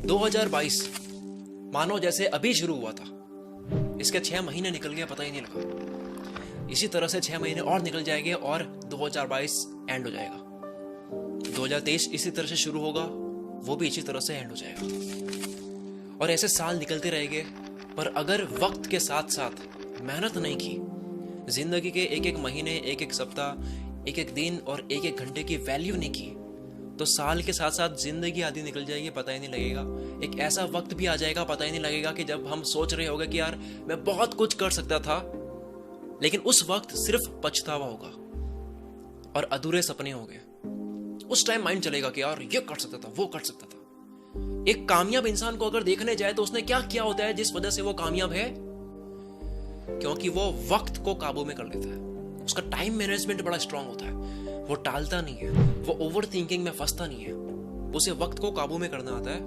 2022 मानो जैसे अभी शुरू हुआ था। इसके 6 महीने निकल गए, पता ही नहीं लगा। इसी तरह से 6 महीने और निकल जाएंगे और 2022 एंड हो जाएगा। 2023 इसी तरह से शुरू होगा, वो भी इसी तरह से एंड हो जाएगा। और ऐसे साल निकलते रहेंगे, पर अगर वक्त के साथ साथ मेहनत नहीं की, जिंदगी के एक एक महीने, एक एक सप्ताह, एक एक दिन और एक एक घंटे की वैल्यू नहीं की, तो साल के साथ साथ जिंदगी आधी निकल जाएगी, पता ही नहीं लगेगा। एक ऐसा वक्त भी आ जाएगा, पता ही नहीं लगेगा, कि जब हम सोच रहे होंगे कि यार मैं बहुत कुछ कर सकता था, लेकिन उस वक्त सिर्फ पछतावा होगा और अधूरे सपने होंगे। उस टाइम माइंड चलेगा कि यार ये कर सकता था, वो कर सकता था। एक कामयाब इंसान को अगर देखने जाए तो उसने क्या किया होता है जिस वजह से वो कामयाब है? क्योंकि वो वक्त को काबू में कर लेता है। उसका टाइम मैनेजमेंट बड़ा स्ट्रांग होता है। वो टालता नहीं है, वो ओवर थिंकिंग में फंसता नहीं है। उसे वक्त को काबू में करना आता है,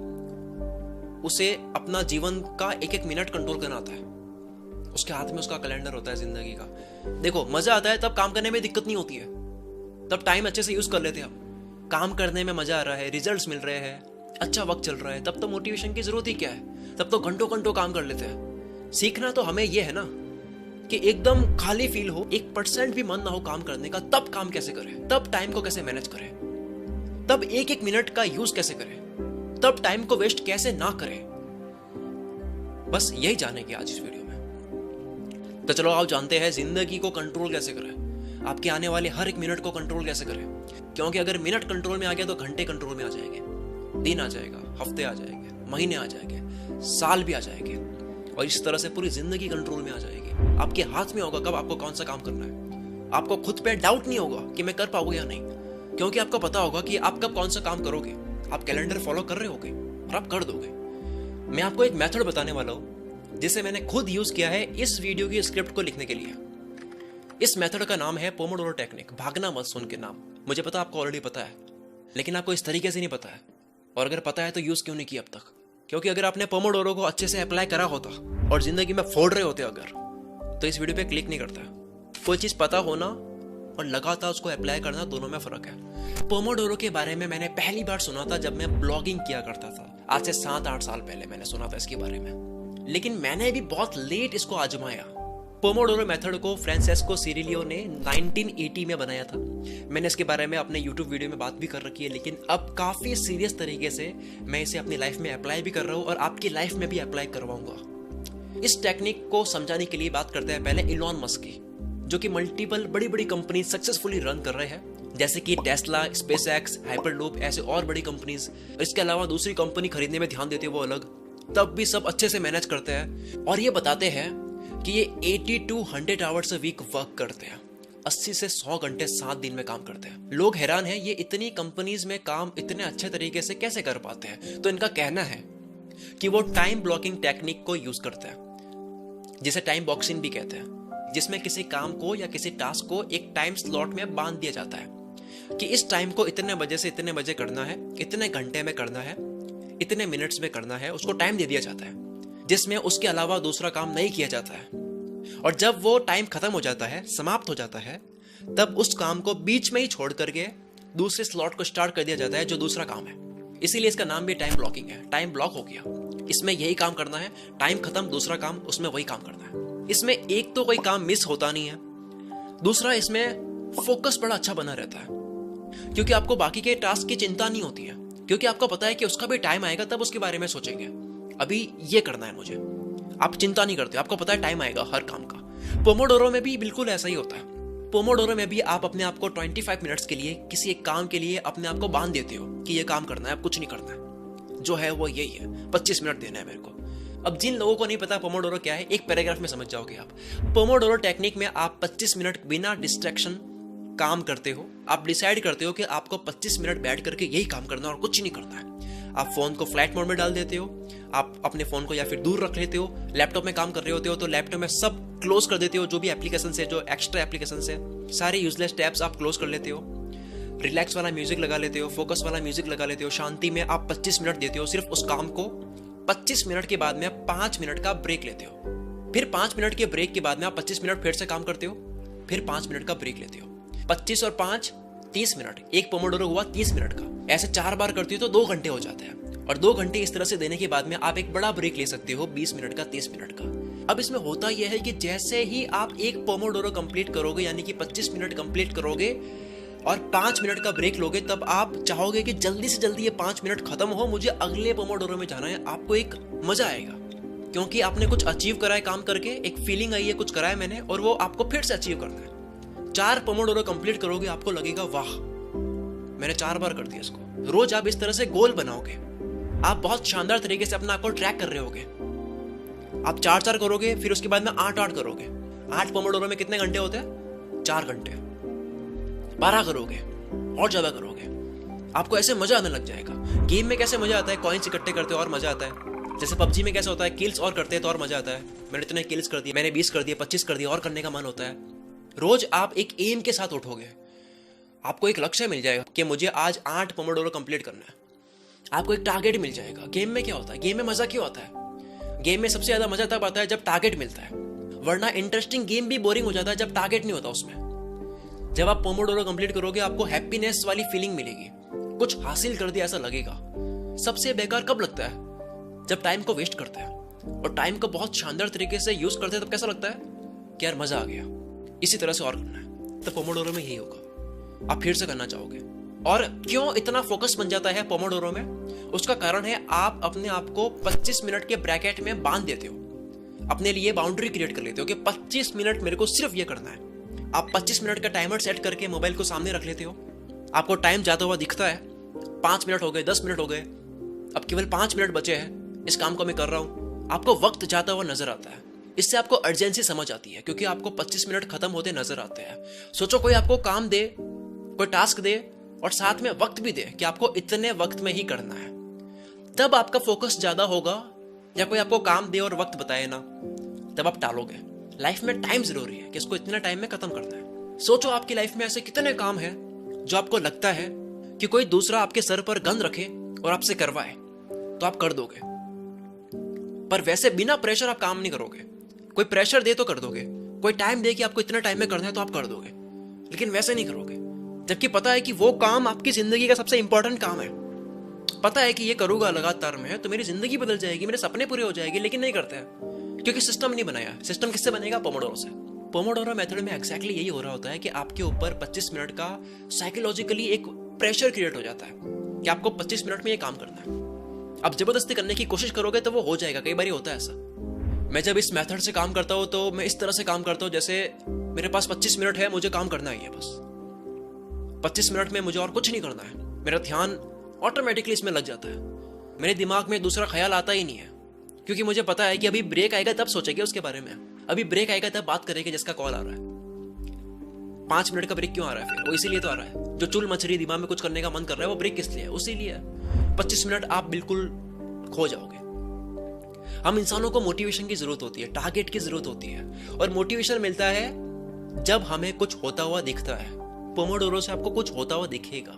उसे अपना जीवन का एक एक मिनट कंट्रोल करना आता है। उसके हाथ में उसका कैलेंडर होता है जिंदगी का। देखो, मजा आता है तब काम करने में दिक्कत नहीं होती है, तब टाइम अच्छे से यूज कर लेते हैं हम। काम करने में मजा आ रहा है, रिजल्ट्स मिल रहे हैं, अच्छा वक्त चल रहा है, तब तो मोटिवेशन की जरूरत ही क्या है? तब तो घंटों घंटों काम कर लेते हैं। सीखना तो हमें यह है ना कि एकदम खाली फील हो, 1% भी मन ना हो काम करने का, तब काम कैसे करें, तब टाइम को कैसे मैनेज करें, तब एक एक मिनट का यूज कैसे करें, तब टाइम को वेस्ट कैसे ना करें। बस यही जानेंगे आज इस वीडियो में। तो चलो आप जानते हैं जिंदगी को कंट्रोल कैसे करें, आपके आने वाले हर एक मिनट को कंट्रोल कैसे करें। क्योंकि अगर मिनट कंट्रोल में आ गया तो घंटे कंट्रोल में आ जाएंगे, दिन आ जाएगा, हफ्ते आ जाएंगे, महीने आ जाएंगे, साल भी आ जाएंगे, और इस तरह से पूरी जिंदगी कंट्रोल में आ जाएगी। आपके हाथ में होगा कब आपको कौन सा काम करना है। आपको खुद पे डाउट नहीं होगा कि मैं कर पाऊंगा या नहीं, क्योंकि आपको पता होगा कि आप कब कौन सा काम करोगे। आप कैलेंडर फॉलो कर रहे होगे और आप कर दोगे। मैं आपको एक मेथड बताने वाला हूं जिसे मैंने खुद यूज किया है इस वीडियो की स्क्रिप्ट को लिखने के लिए। इस मेथड का नाम है पोमोडोरो टेक्निक। भागना मत सुन के नाम, मुझे पता आपको ऑलरेडी पता है, लेकिन आपको इस तरीके से नहीं पता है। और अगर पता है तो यूज क्यों नहीं किया अब तक? क्योंकि अगर आपने पोमोडोरो को अच्छे से अप्लाई करा होता और जिंदगी में फोड़ रहे होते अगर, तो इस वीडियो पे क्लिक नहीं करता। कोई चीज पता होना और लगातार उसको अप्लाई करना, दोनों में फर्क है। पोमोडोरो के बारे में मैंने पहली बार सुना था जब मैं ब्लॉगिंग किया करता था। आज से 7-8 साल पहले मैंने सुना था इसके बारे में, लेकिन मैंने भी बहुत लेट इसको आजमाया। पोमोडोरो मेथड को फ्रांसेस्को सिरिलियो ने 1980 में बनाया था। मैंने इसके बारे में अपने YouTube वीडियो में बात भी कर रखी है, लेकिन अब काफी सीरियस तरीके से मैं इसे अपनी लाइफ में अप्लाई भी कर रहा हूँ और आपकी लाइफ में भी अप्लाई करवाऊंगा। इस टेक्निक को समझाने के लिए बात करते हैं पहले इलॉन मस्क की, जो कि मल्टीपल बड़ी बड़ी कंपनी सक्सेसफुली रन कर रहे हैं, जैसे कि टेस्ला, स्पेसएक्स, हाइपरलूप, ऐसे और बड़ी कंपनीज। इसके अलावा दूसरी कंपनी खरीदने में ध्यान देते हैं वो अलग, तब भी सब अच्छे से मैनेज करते हैं। और ये बताते हैं कि ये 80 to 100 hours a week work करते हैं। 80 से 100 घंटे 7 दिन में काम करते हैं। लोग हैरान हैं ये इतनी कंपनीज में काम इतने अच्छे तरीके से कैसे कर पाते हैं। तो इनका कहना है कि वो टाइम ब्लॉकिंग टेक्निक को यूज करते हैं, जिसे टाइम बॉक्सिंग भी कहते हैं, जिसमें किसी काम को या किसी टास्क को एक टाइम स्लॉट में बांध दिया जाता है कि इस टाइम को इतने बजे से इतने बजे करना है, इतने घंटे में करना है, इतने मिनट्स में करना है। उसको टाइम दे दिया जाता है जिसमें उसके अलावा दूसरा काम नहीं किया जाता है। और जब वो टाइम खत्म हो जाता है, समाप्त हो जाता है, तब उस काम को बीच में ही छोड़ करके दूसरे स्लॉट को स्टार्ट कर दिया जाता है जो दूसरा काम है। इसीलिए इसका नाम भी टाइम ब्लॉकिंग है। टाइम ब्लॉक हो गया, इसमें यही काम करना है, टाइम खत्म, दूसरा काम, उसमें वही काम करना है। इसमें एक तो कोई काम मिस होता नहीं है, दूसरा इसमें फोकस बड़ा अच्छा बना रहता है, क्योंकि आपको बाकी के टास्क की चिंता नहीं होती है, क्योंकि आपको पता है कि उसका भी टाइम आएगा, तब उसके बारे में सोचेंगे। अभी ये करना है मुझे, आप चिंता नहीं करते, आपको पता है टाइम आएगा हर काम का। पोमोडोरो में भी बिल्कुल ऐसा ही होता है। पोमोडोरो में भी आप अपने आप को 25 मिनट्स के लिए किसी एक काम के लिए अपने आप को बांध देते हो कि ये काम करना है, अब कुछ नहीं करना है, जो है वो यही है, 25 मिनट देना है मेरे को। अब जिन लोगों को नहीं पता पोमोडोरो क्या है, एक पैराग्राफ में समझ जाओगे आप। पोमोडोरो टेक्निक में आप 25 मिनट बिना डिस्ट्रैक्शन काम करते हो। आप डिसाइड करते हो कि आपको 25 मिनट बैठ करके यही काम करना और कुछ नहीं करना है। आप फोन को फ्लाइट मोड में डाल देते हो, आप अपने फोन को या फिर दूर रख लेते हो। लैपटॉप में काम कर रहे होते हो तो लैपटॉप में सब क्लोज कर देते हो, जो भी एप्लीकेशन है, जो एक्स्ट्रा एप्लीकेशन है, सारे यूजलेस टैब्स आप क्लोज कर लेते हो। रिलैक्स वाला म्यूजिक लगा लेते हो, फोकस वाला म्यूजिक लगा लेते हो। शांति में आप 25 मिनट देते हो सिर्फ उस काम को। 25 मिनट के बाद में 5 मिनट का ब्रेक लेते हो। फिर 5 मिनट के ब्रेक के बाद में आप 25 मिनट फिर से काम करते हो, फिर 5 मिनट का ब्रेक लेते हो। 25 और 5 30 मिनट, एक पोमोडोरो हुआ 30 मिनट का। ऐसे 4 बार करती हो तो 2 घंटे हो जाते हैं। और 2 घंटे इस तरह से देने के बाद में आप एक बड़ा ब्रेक ले सकते हो 20 मिनट का, 30 मिनट का। अब इसमें होता यह है कि जैसे ही आप एक पोमोडोरो कंप्लीट करोगे, यानी कि 25 मिनट कंप्लीट करोगे और 5 मिनट का ब्रेक लोगे, तब आप चाहोगे कि जल्दी से जल्दी ये 5 मिनट खत्म हो, मुझे अगले पोमोडोरो में जाना है। आपको एक मजा आएगा क्योंकि आपने कुछ अचीव करा है काम करके, एक फीलिंग आई है कुछ करा है मैंने, और वो आपको फिर से अचीव करना है। 4 पोमोडोरो कंप्लीट करोगे, आपको लगेगा वाह मैंने 4 बार कर दिया इसको। रोज आप इस तरह से गोल बनाओगे, आप बहुत शानदार तरीके से अपना आपको ट्रैक कर रहे होगे। आप 4-4 करोगे, फिर उसके बाद में 8-8 करोगे। 8 पोमोडोरो में कितने घंटे होते हैं? 4 घंटे। 12 करोगे और ज्यादा करोगे, आपको ऐसे मजा आने लग जाएगा। गेम में कैसे मजा आता है, कॉइन्स इकट्ठे करते हो और मजा आता है। जैसे पबजी में कैसे होता है, किल्स और करते हैं तो और मजा आता है। मैंने इतने किल्स कर दिए, मैंने 20 कर दिए, 25 कर दिए, और करने का मन होता है। रोज आप एक एम के साथ उठोगे, आपको एक लक्ष्य मिल जाएगा कि मुझे आज 8 पोमोडोरो कंप्लीट करना है। आपको एक टारगेट मिल जाएगा। गेम में क्या होता है, गेम में मजा क्यों आता है? गेम में सबसे ज्यादा मजा तब आता है जब टारगेट मिलता है, वरना इंटरेस्टिंग गेम भी बोरिंग हो जाता है जब टारगेट नहीं होता उसमें। जब आप पोमोडोरो कंप्लीट करोगे, आपको हैप्पीनेस वाली फीलिंग मिलेगी, कुछ हासिल कर दिया ऐसा लगेगा। सबसे बेकार कब लगता है? जब टाइम को वेस्ट करते हैं, और टाइम को बहुत शानदार तरीके से यूज करते हैं तब कैसा लगता है कि यार मजा आ गया, इसी तरह से और करना है। तो पोमोडोरो में यही होगा, आप फिर से करना चाहोगे। और क्यों इतना फोकस बन जाता है पोमोडोरो में? उसका कारण है आप अपने आप को 25 मिनट के ब्रैकेट में बांध देते हो, अपने लिए बाउंड्री क्रिएट कर लेते हो कि 25 मिनट मेरे को सिर्फ ये करना है। आप 25 मिनट का टाइमर सेट करके मोबाइल को सामने रख लेते हो, आपको टाइम जाता हुआ दिखता है, 5 मिनट हो गए, 10 मिनट हो गए, अब केवल 5 मिनट बचे हैं, इस काम को मैं कर रहा हूं। आपको वक्त जाता हुआ नजर आता है, इससे आपको अर्जेंसी समझ आती है क्योंकि आपको 25 मिनट खत्म होते नजर आते हैं। सोचो कोई आपको काम दे, कोई टास्क दे और साथ में वक्त भी दे कि आपको इतने वक्त में ही करना है, तब आपका फोकस ज्यादा होगा। या कोई आपको काम दे और वक्त बताए ना, तब आप टालोगे। लाइफ में टाइम जरूरी है कि इसको इतने टाइम में खत्म करना है। सोचो आपकी लाइफ में ऐसे कितने काम हैं जो आपको लगता है कि कोई दूसरा आपके सर पर गन रखे और आपसे करवाए तो आप कर दोगे, पर वैसे बिना प्रेशर आप काम नहीं करोगे। कोई प्रेशर दे तो कर दोगे, कोई टाइम दे कि आपको इतना टाइम में करना है तो आप कर दोगे, लेकिन वैसे नहीं करोगे। जबकि पता है कि वो काम आपकी जिंदगी का सबसे इंपॉर्टेंट काम है, पता है कि ये करूंगा लगातार में तो मेरी जिंदगी बदल जाएगी, मेरे सपने पूरे हो जाएंगे, लेकिन नहीं करते हैं क्योंकि सिस्टम नहीं बनाया। सिस्टम किससे बनेगा? पोमोडोरो से। पोमोडोरो मेथड में एग्जैक्टली यही हो रहा होता है कि आपके ऊपर 25 मिनट का साइकोलॉजिकली एक प्रेशर क्रिएट हो जाता है कि आपको 25 मिनट में ये काम करना है। अब जबरदस्ती करने की कोशिश करोगे तो वो हो जाएगा, कई बार होता है ऐसा। मैं जब इस मेथड से काम करता हूँ तो मैं इस तरह से काम करता हूँ जैसे मेरे पास 25 मिनट है, मुझे काम करना ही है बस। 25 मिनट में मुझे और कुछ नहीं करना है, मेरा ध्यान ऑटोमेटिकली इसमें लग जाता है, मेरे दिमाग में दूसरा ख्याल आता ही नहीं है, क्योंकि मुझे पता है कि अभी ब्रेक आएगा तब सोचेंगे उसके बारे में, अभी ब्रेक आएगा तब बात करेंगे जिसका कॉल आ रहा है। 5 मिनट का ब्रेक क्यों आ रहा है फिर? वो इसीलिए तो आ रहा है, जो चुल मछली दिमाग में कुछ करने का मन कर रहा है वो ब्रेक किस लिए है? उसी लिए 25 मिनट आप बिल्कुल खो जाओगे। हम इंसानों को मोटिवेशन की जरूरत होती है, टारगेट की जरूरत होती है, और मोटिवेशन मिलता है जब हमें कुछ होता हुआ दिखता है। पोमोडोरो से आपको कुछ होता हुआ दिखेगा,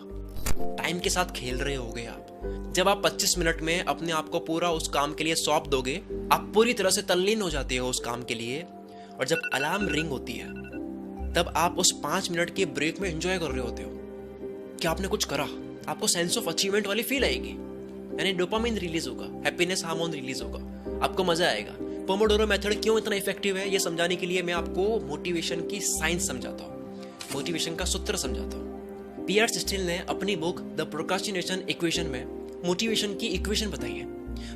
टाइम के साथ खेल रहे होगे आप। जब आप 25 मिनट में अपने आप को पूरा उस काम के लिए सौंप दोगे, आप पूरी तरह से तल्लीन हो जाते हो उस काम के लिए, और जब अलार्म रिंग होती है तब आप उस 5 मिनट के ब्रेक में एंजॉय कर रहे होते हो कि आपने कुछ करा। आपको सेंस ऑफ अचीवमेंट वाली फील आएगी, यानी डोपामिन रिलीज होगा, हैप्पीनेस हार्मोन रिलीज होगा, आपको मजा आएगा। पोमोडोरो मेथड क्यों इतना इफेक्टिव है ये समझाने के लिए मैं आपको मोटिवेशन की साइंस समझाता हूँ, मोटिवेशन का सूत्र समझाता हूँ। पीयर स्टिल ने अपनी बुक द प्रोक्रास्टिनेशन इक्वेशन में मोटिवेशन की इक्वेशन बताई है,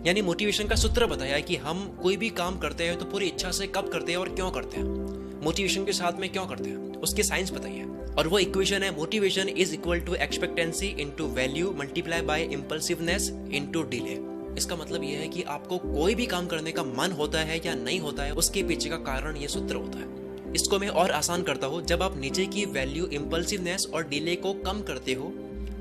यानी मोटिवेशन का सूत्र बताया है कि हम कोई भी काम करते हैं तो पूरी इच्छा से कब करते हैं और क्यों करते हैं, मोटिवेशन के साथ में क्यों करते हैं, उसकी साइंस बताई है। और वो इक्वेशन है motivation is equal to expectancy into value multiply by impulsiveness into delay. इसका मतलब यह है कि आपको कोई भी काम करने का मन होता है या नहीं होता है, उसके पीछे का कारण ये सूत्र होता है। इसको मैं और आसान करता हूँ, जब आप नीचे की वैल्यू इम्पल्सिवनेस और डिले को कम करते हो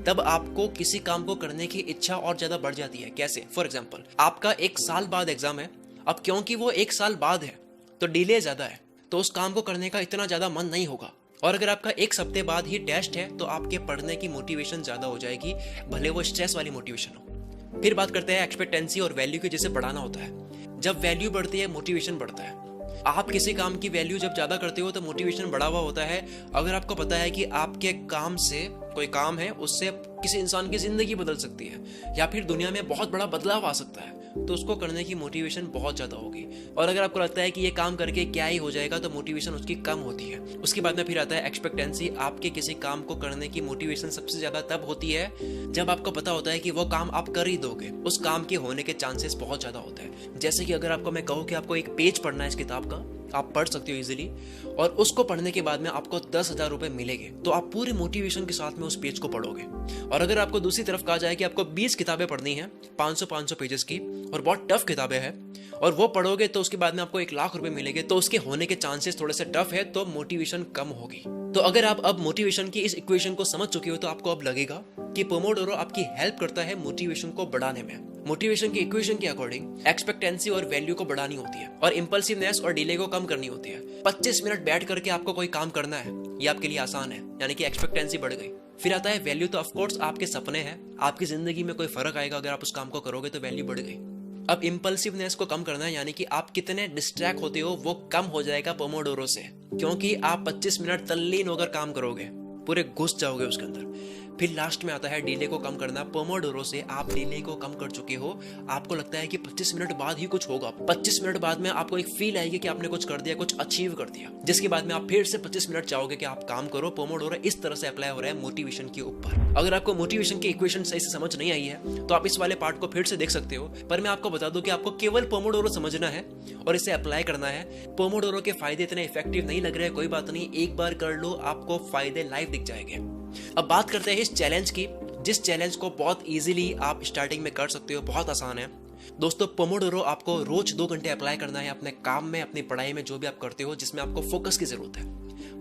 तब आपको किसी काम को करने की इच्छा और ज्यादा बढ़ जाती है। कैसे? फॉर एग्जाम्पल, आपका 1 साल बाद एग्जाम है, अब क्योंकि वो 1 साल बाद है तो डिले ज्यादा है, तो उस काम को करने का इतना ज्यादा मन नहीं होगा। और अगर आपका 1 हफ्ते बाद ही टेस्ट है तो आपके पढ़ने की मोटिवेशन ज्यादा हो जाएगी, भले वो स्ट्रेस वाली मोटिवेशन हो। फिर बात करते हैं एक्सपेक्टेंसी और वैल्यू की, जिसे बढ़ाना होता है। जब वैल्यू बढ़ती है मोटिवेशन बढ़ता है। आप किसी काम की वैल्यू जब ज्यादा करते हो तो मोटिवेशन बढ़ा हुआ होता है। अगर आपको पता है कि आपके काम से कोई काम है उससे किसी इंसान की जिंदगी बदल सकती है या फिर दुनिया में बहुत बड़ा बदलाव आ सकता है, तो उसको करने की मोटिवेशन बहुत ज़्यादा होगी। और अगर आपको लगता है कि ये काम करके क्या ही हो जाएगा, तो मोटिवेशन उसकी कम होती है। उसके बाद में फिर आता है एक्सपेक्टेंसी। आपके किसी काम को करने की मोटिवेशन सबसे ज़्यादा तब होती है जब आपको पता होता है कि वो काम आप कर ही दोगे, उस काम के होने के चांसेस बहुत ज़्यादा होते हैं। जैसे कि अगर आपको मैं कहूँ कि आपको एक पेज पढ़ना है इस किताब का, आप पढ़ सकते हो इजीली, और उसको पढ़ने के बाद में आपको 10,000 रुपए मिलेंगे, तो आप पूरे मोटिवेशन के साथ में उस पेज को पढ़ोगे। और अगर आपको दूसरी तरफ कहा जाए कि आपको 20 किताबें पढ़नी है 500 पेजेस की, और बहुत टफ किताबें हैं, और वो पढ़ोगे तो उसके बाद में आपको 1,00,000 रुपए मिलेंगे, तो उसके होने के चांसेस थोड़े से टफ है, तो मोटिवेशन कम होगी। तो अगर आप अब मोटिवेशन की इस इक्वेशन को समझ चुके हो, तो आपको अब लगेगा कि पोमोडोरो आपकी हेल्प करता है मोटिवेशन को बढ़ाने में। मोटिवेशन की इक्वेशन के अकॉर्डिंग एक्सपेक्टेंसी और वैल्यू को बढ़ानी होती है और इंपल्सिवनेस और डिले को कम करनी होती है। 25 मिनट बैठ करके आपको कोई काम करना है, ये आपके लिए आसान है, यानी कि एक्सपेक्टेंसी बढ़ गई। फिर आता है वैल्यू। तो ऑफकोर्स आपके सपने हैं, आपकी जिंदगी में कोई फर्क आएगा अगर आप उस काम को करोगे, तो वैल्यू बढ़ गई। अब इंपल्सिवनेस को कम करना है, यानी कि आप कितने डिस्ट्रैक्ट होते हो वो कम हो जाएगा पोमोडोरो से, क्योंकि आप 25 मिनट तल्लीन होकर काम करोगे, पूरे घुस जाओगे उसके अंदर। फिर लास्ट में आता है डिले को कम करना। पोमोडोरो से आप डिले को कम कर चुके हो, आपको लगता है कि 25 मिनट बाद ही कुछ होगा, 25 मिनट बाद में आपको एक फील आएगी कि आपने कुछ कर दिया, कुछ अचीव कर दिया, जिसके बाद में आप फिर से 25 मिनट चाहोगे कि आप काम करो। पोमोडोरो इस तरह से अप्लाई हो रहा है मोटिवेशन के ऊपर। अगर आपको मोटिवेशन की इक्वेशन सही से समझ नहीं आई है, तो आप इस वाले पार्ट को फिर से देख सकते हो, पर मैं आपको बता दूं कि आपको केवल पोमोडोरो समझना है और इसे अप्लाई करना है। पोमोडोरो के फायदे इतने इफेक्टिव नहीं लग रहे, कोई बात नहीं, एक बार कर लो, आपको फायदे लाइव दिख जाएंगे। अब बात करते हैं इस चैलेंज की, जिस चैलेंज को बहुत इजीली आप स्टार्टिंग में कर सकते हो, बहुत आसान है। दोस्तों, पोमोडोरो आपको रोज 2 घंटे अप्लाई करना है अपने काम में, अपनी पढ़ाई में, जो भी आप करते हो जिसमें आपको फोकस की जरूरत है।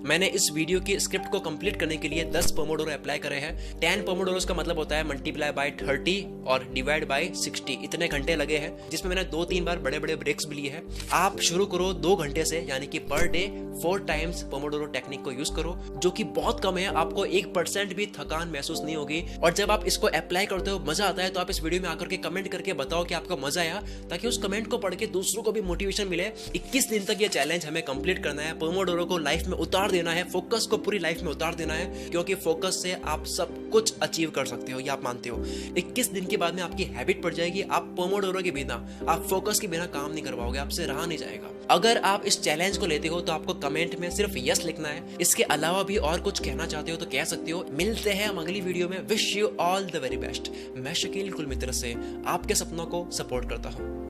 मैंने इस वीडियो की स्क्रिप्ट को कंप्लीट करने के लिए 10 पोमोडोरो अप्लाई करे हैं। 10 पोमोडोरोस का मतलब होता है मल्टीप्लाई बाय 30 और डिवाइड बाय 60, इतने घंटे लगे हैं, जिसमें मैंने 2-3 बार बड़े बड़े ब्रेक्स भी लिए हैं। आप शुरू करो 2 घंटे से, यानी कि per day 4 times Pomodoro technique को यूज करो, जो कि बहुत कम है। आपको 1% भी थकान महसूस नहीं होगी, और जब आप इसको अप्लाई करते हो मजा आता है, तो आप इस वीडियो में आकर के कमेंट करके बताओ कि आपको मजा आया, ताकि उस कमेंट को पढ़ के दूसरों को भी मोटिवेशन मिले। 21 दिन तक ये चैलेंज हमें कंप्लीट करना है, पोमोडोरो को लाइफ में उतार देना है, फोकस को पूरी लाइफ में उतार देना है, क्योंकि फोकस से आप सब कुछ अचीव कर सकते हो, ये आप मानते हो। 21 दिन के बाद में आपकी हैबिट पड़ जाएगी, आप पोमोडोरो के बिना, आप फोकस के बिना काम नहीं कर पाओगे, आपसे रहा नहीं जाएगा। अगर आप इस चैलेंज को लेते हो, तो आपको कमेंट में सिर्फ यस लिखना है। इसके अलावा भी और कुछ कहना चाहते हो तो कह सकते हो। मिलते हैं हम अगली वीडियो में। Wish you all the very best. मैं शकील कुल मित्र से आपके सपनों को सपोर्ट करता हूँ।